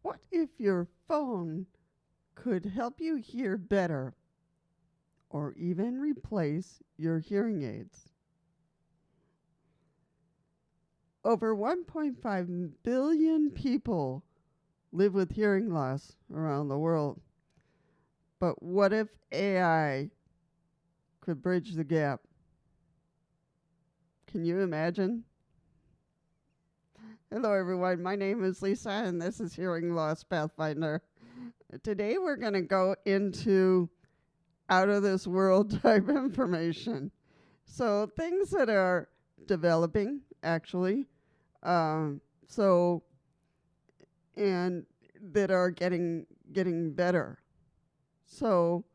What if your phone could help you hear better or even replace your hearing aids? Over 1.5 billion people live with hearing loss around the world. But what if AI could bridge the gap? Can you imagine? Hello, everyone. My name is Lisa, and this is Hearing Loss Pathfinder. Today, we're going to go into out of this world type information. So, things that are developing, actually. And that are getting better. So,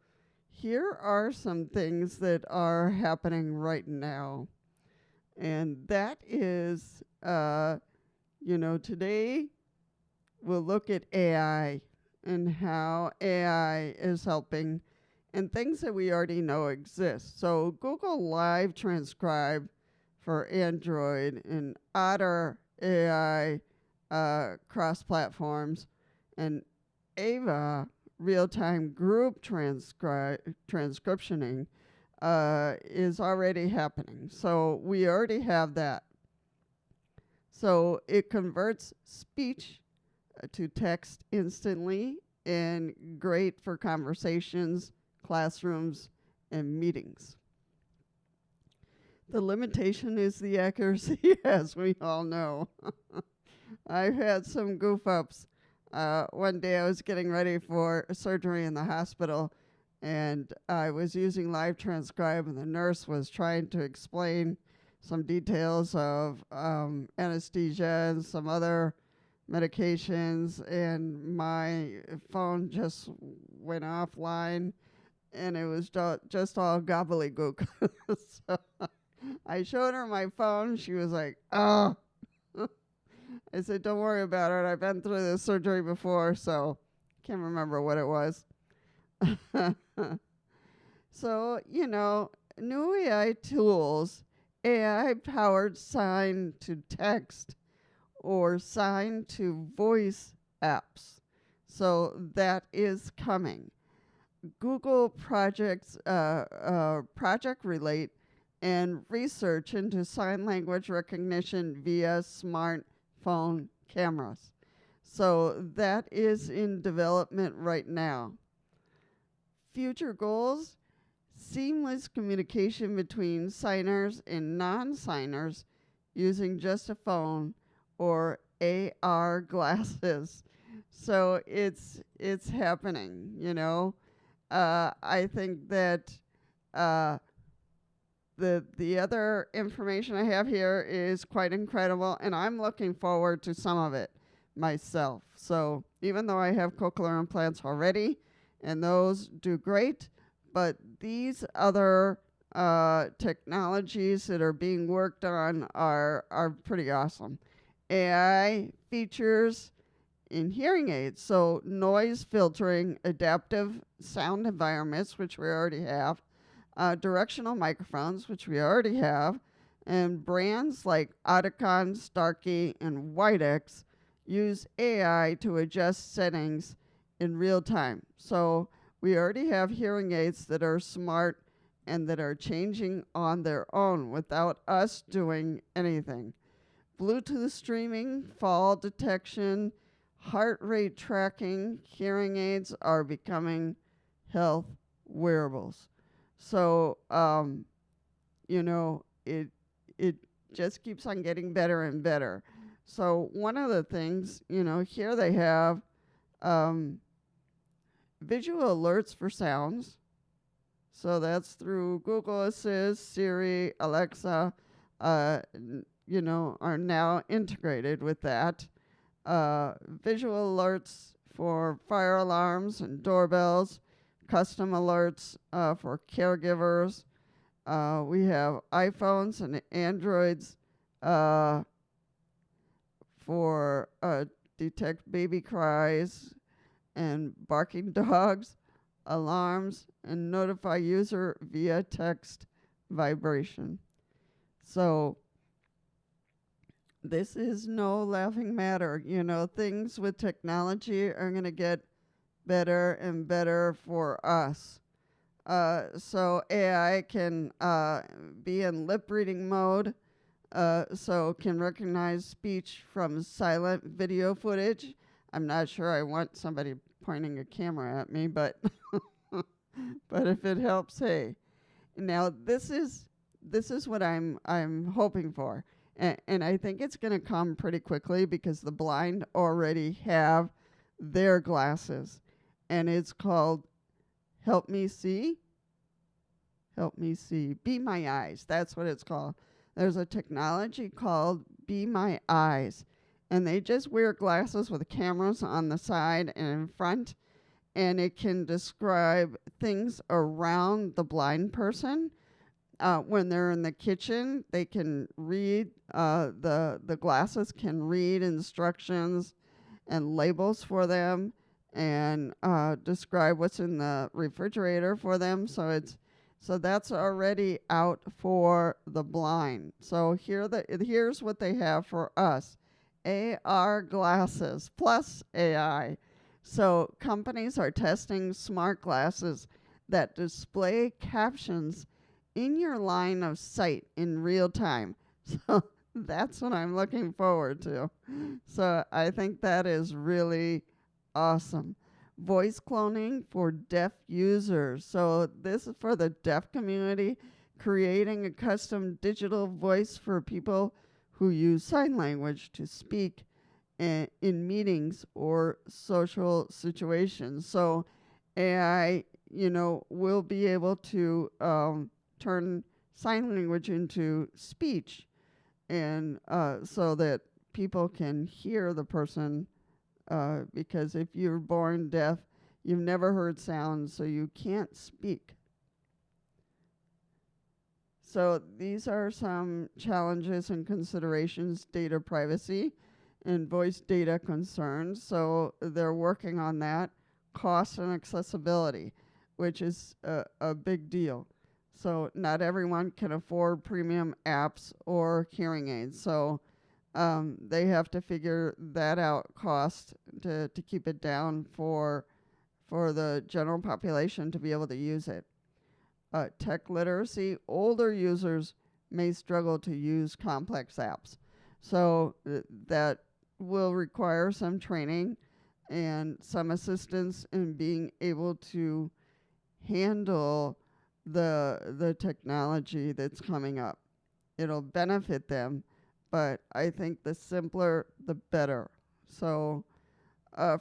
here are some things that are happening right now. And that is, today we'll look at AI and how AI is helping and things that we already know exist. So Google Live Transcribe for Android and Otter AI cross-platforms and Ava real-time group transcriptioning is already happening. So we already have that. So it converts speech to text instantly and great for conversations, classrooms, and meetings. The limitation is the accuracy, as we all know. I've had some goof ups. One day I was getting ready for surgery in the hospital, and I was using Live Transcribe, and the nurse was trying to explain some details of anesthesia and some other medications, and my phone just went offline, and it was just all gobbledygook. So I showed her my phone. She was like, oh. I said, don't worry about it. I've been through this surgery before, so can't remember what it was. So, new AI tools, AI-powered sign to text or sign to voice apps. So that is coming. Google projects, Project Relate and research into sign language recognition via smartphone cameras. So that is in development right now. Future goals, seamless communication between signers and non-signers using just a phone or AR glasses. So it's happening, I think that the other information I have here is quite incredible, and I'm looking forward to some of it myself. So even though I have cochlear implants already, and those do great, but these other technologies that are being worked on are pretty awesome. AI features in hearing aids, so noise filtering, adaptive sound environments, which we already have, directional microphones, which we already have, and brands like Audicon, Starkey, and Widex use AI to adjust settings in real time. So we already have hearing aids that are smart and that are changing on their own without us doing anything. Bluetooth streaming, fall detection, heart rate tracking, hearing aids are becoming health wearables. So, it just keeps on getting better and better. So one of the things, here they have visual alerts for sounds. So that's through Google Assist, Siri, Alexa, are now integrated with that. Visual alerts for fire alarms and doorbells, custom alerts for caregivers. We have iPhones and Androids for detect baby cries and barking dogs, alarms, and notify user via text vibration. So This is no laughing matter. You know, things with technology are going to get better and better for us. So AI can be in lip reading mode, so can recognize speech from silent video footage. I'm not sure I want somebody pointing a camera at me, but but if it helps, hey. Now this is what I'm hoping for, and I think it's going to come pretty quickly because the blind already have their glasses, and it's called Help Me See. Help Me See. Be My Eyes. That's what it's called. There's a technology called Be My Eyes, and they just wear glasses with cameras on the side and in front, and it can describe things around the blind person. When they're in the kitchen, they can read, the glasses can read instructions and labels for them, and describe what's in the refrigerator for them. So that's already out for the blind. So here's what they have for us: AR glasses plus AI. So companies are testing smart glasses that display captions in your line of sight in real time. So that's what I'm looking forward to. So I think that is really awesome. Voice cloning for deaf users. So this is for the deaf community, creating a custom digital voice for people who use sign language to speak in meetings or social situations. So AI, will be able to turn sign language into speech, and so that people can hear the person, because if you're born deaf, you've never heard sound, so you can't speak. So these are some challenges and considerations: data privacy and voice data concerns. So they're working on that. Cost and accessibility, which is a big deal. So not everyone can afford premium apps or hearing aids. So they have to figure that out, cost, to keep it down for the general population to be able to use it. Tech literacy: older users may struggle to use complex apps. So that will require some training and some assistance in being able to handle the technology that's coming up. It'll benefit them, but I think the simpler, the better. So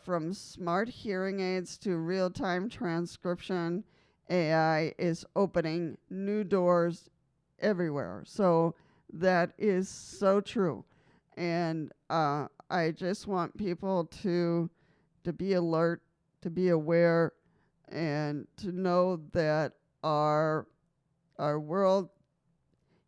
from smart hearing aids to real-time transcription, AI is opening new doors everywhere. So that is so true. And I just want people to be alert, to be aware, and to know that our world,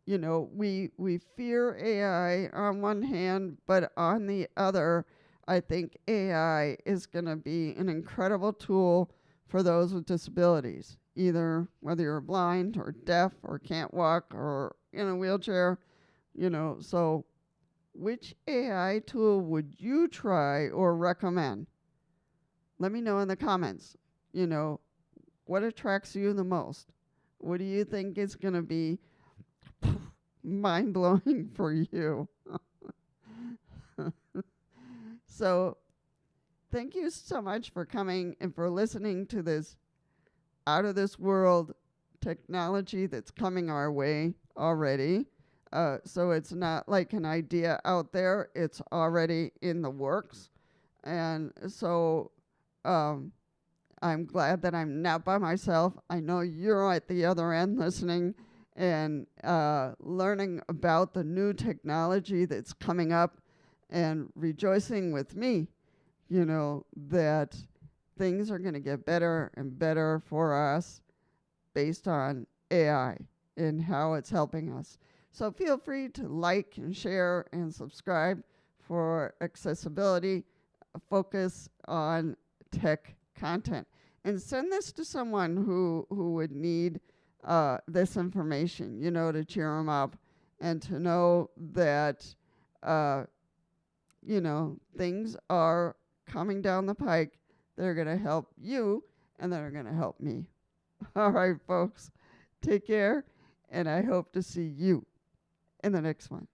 we fear AI on one hand, but on the other, I think AI is going to be an incredible tool for those with disabilities, either whether you're blind or deaf or can't walk or in a wheelchair, so which AI tool would you try or recommend? Let me know in the comments. What attracts you the most? What do you think is going to be mind-blowing for you? So thank you so much for coming and for listening to this out of this world technology that's coming our way already. So it's not like an idea out there. It's already in the works. And so I'm glad that I'm not by myself. I know you're at the other end listening and learning about the new technology that's coming up and rejoicing with me, that things are going to get better and better for us based on AI and how it's helping us. So feel free to like and share and subscribe for accessibility, focus on tech content, and send this to someone who would need this information, to cheer them up and to know that things are coming down the pike that are going to help you and that are going to help me. All right, folks, take care, and I hope to see you in the next one.